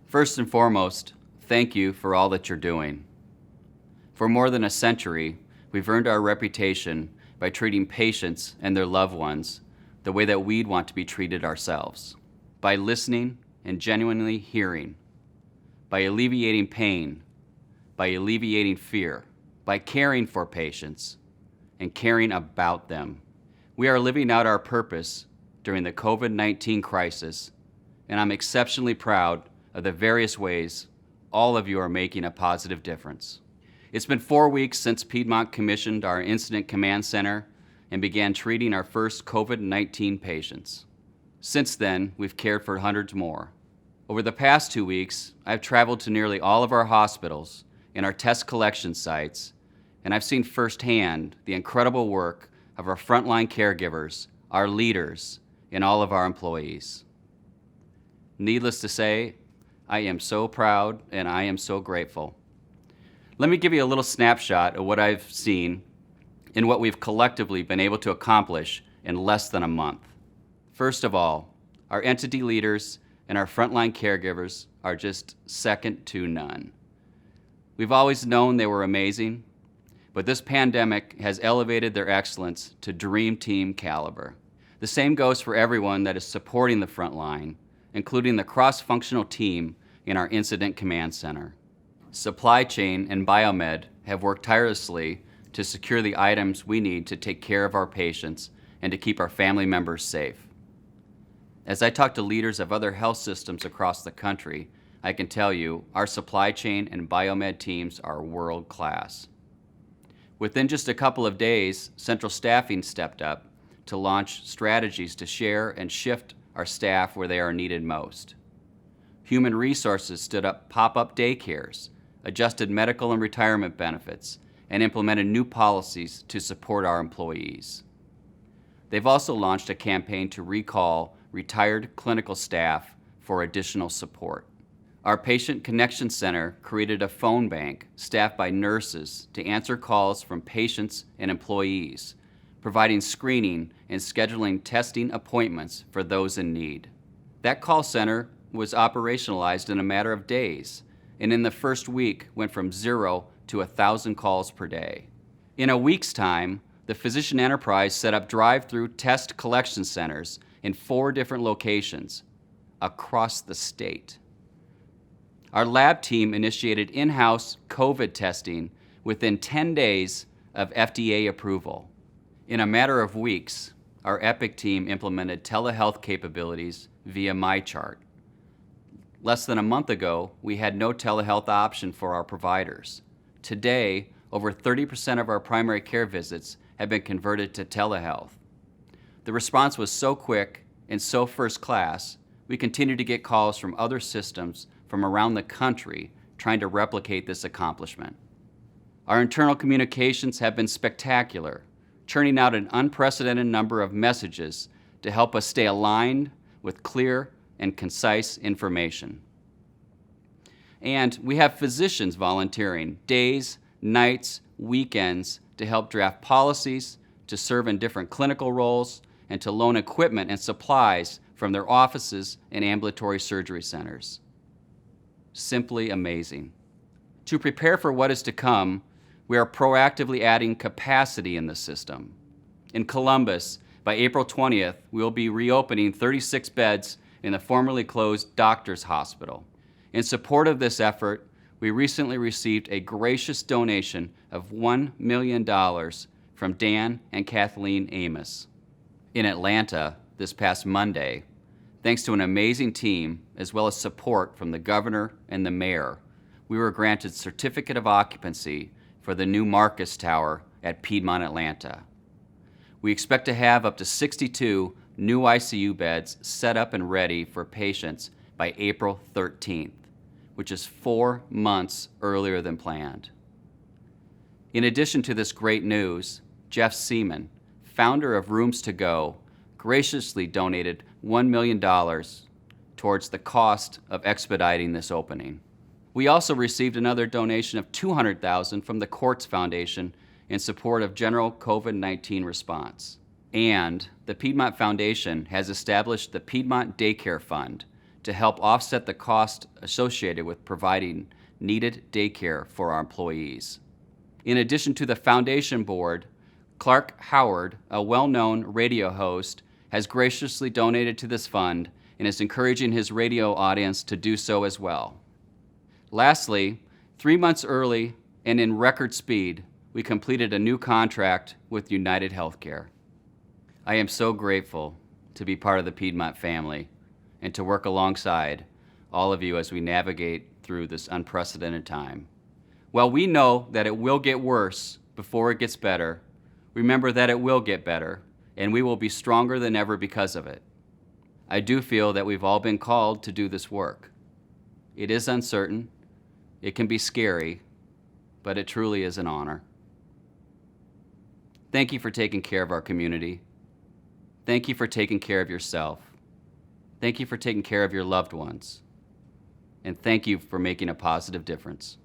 First and foremost, thank you for all that you're doing. For more than a century, we've earned our reputation by treating patients and their loved ones the way that we'd want to be treated ourselves. By listening and genuinely hearing, by alleviating pain, by alleviating fear, by caring for patients and caring about them. We are living out our purpose during the COVID-19 crisis, and I'm exceptionally proud of the various ways all of you are making a positive difference. It's been 4 weeks since Piedmont commissioned our Incident Command Center and began treating our first COVID-19 patients. Since then, we've cared for hundreds more. Over the past 2 weeks, I've traveled to nearly all of our hospitals and our test collection sites, and I've seen firsthand the incredible work of our frontline caregivers, our leaders, and all of our employees. Needless to say, I am so proud and I am so grateful. Let me give you a little snapshot of what I've seen and what we've collectively been able to accomplish in less than a month. First of all, our entity leaders and our frontline caregivers are just second to none. We've always known they were amazing, but this pandemic has elevated their excellence to dream team caliber. The same goes for everyone that is supporting the front line, including the cross-functional team in our Incident Command Center. Supply chain and biomed have worked tirelessly to secure the items we need to take care of our patients and to keep our family members safe. As I talk to leaders of other health systems across the country, I can tell you our supply chain and biomed teams are world-class. Within just a couple of days, central staffing stepped up to launch strategies to share and shift our staff where they are needed most. Human resources stood up pop-up daycares, adjusted medical and retirement benefits, and implemented new policies to support our employees. They've also launched a campaign to recall retired clinical staff for additional support. Our Patient Connection Center created a phone bank staffed by nurses to answer calls from patients and employees, providing screening and scheduling testing appointments for those in need. That call center was operationalized in a matter of days, and in the first week went from 0 to 1,000 calls per day. In a week's time, the physician enterprise set up drive-through test collection centers in 4 different locations across the state. Our lab team initiated in-house COVID testing within 10 days of FDA approval. In a matter of weeks, our Epic team implemented telehealth capabilities via MyChart. Less than a month ago, we had no telehealth option for our providers. Today, over 30% of our primary care visits have been converted to telehealth. The response was so quick and so first class, we continue to get calls from other systems from around the country trying to replicate this accomplishment. Our internal communications have been spectacular, churning out an unprecedented number of messages to help us stay aligned with clear and concise information. And we have physicians volunteering days, nights, weekends to help draft policies, to serve in different clinical roles, and to loan equipment and supplies from their offices and ambulatory surgery centers. Simply amazing. To prepare for what is to come, we are proactively adding capacity in the system. In Columbus, by April 20th, we will be reopening 36 beds in the formerly closed Doctors Hospital. In support of this effort, we recently received a gracious donation of $1 million from Dan and Kathleen Amos. In Atlanta, this past Monday, thanks to an amazing team, as well as support from the governor and the mayor, we were granted certificate of occupancy for the new Marcus Tower at Piedmont Atlanta. We expect to have up to 62 new ICU beds set up and ready for patients by April 13th, which is 4 months earlier than planned. In addition to this great news, Jeff Seaman, founder of Rooms to Go, graciously donated $1 million towards the cost of expediting this opening. We also received another donation of $200,000 from the Quartz Foundation in support of general COVID-19 response. And the Piedmont Foundation has established the Piedmont Daycare Fund to help offset the cost associated with providing needed daycare for our employees. In addition to the foundation board, Clark Howard, a well-known radio host, has graciously donated to this fund and is encouraging his radio audience to do so as well. Lastly, 3 months early and in record speed, we completed a new contract with United Healthcare. I am so grateful to be part of the Piedmont family and to work alongside all of you as we navigate through this unprecedented time. While we know that it will get worse before it gets better, remember that it will get better, and we will be stronger than ever because of it. I do feel that we've all been called to do this work. It is uncertain, it can be scary, but it truly is an honor. Thank you for taking care of our community. Thank you for taking care of yourself. Thank you for taking care of your loved ones. And thank you for making a positive difference.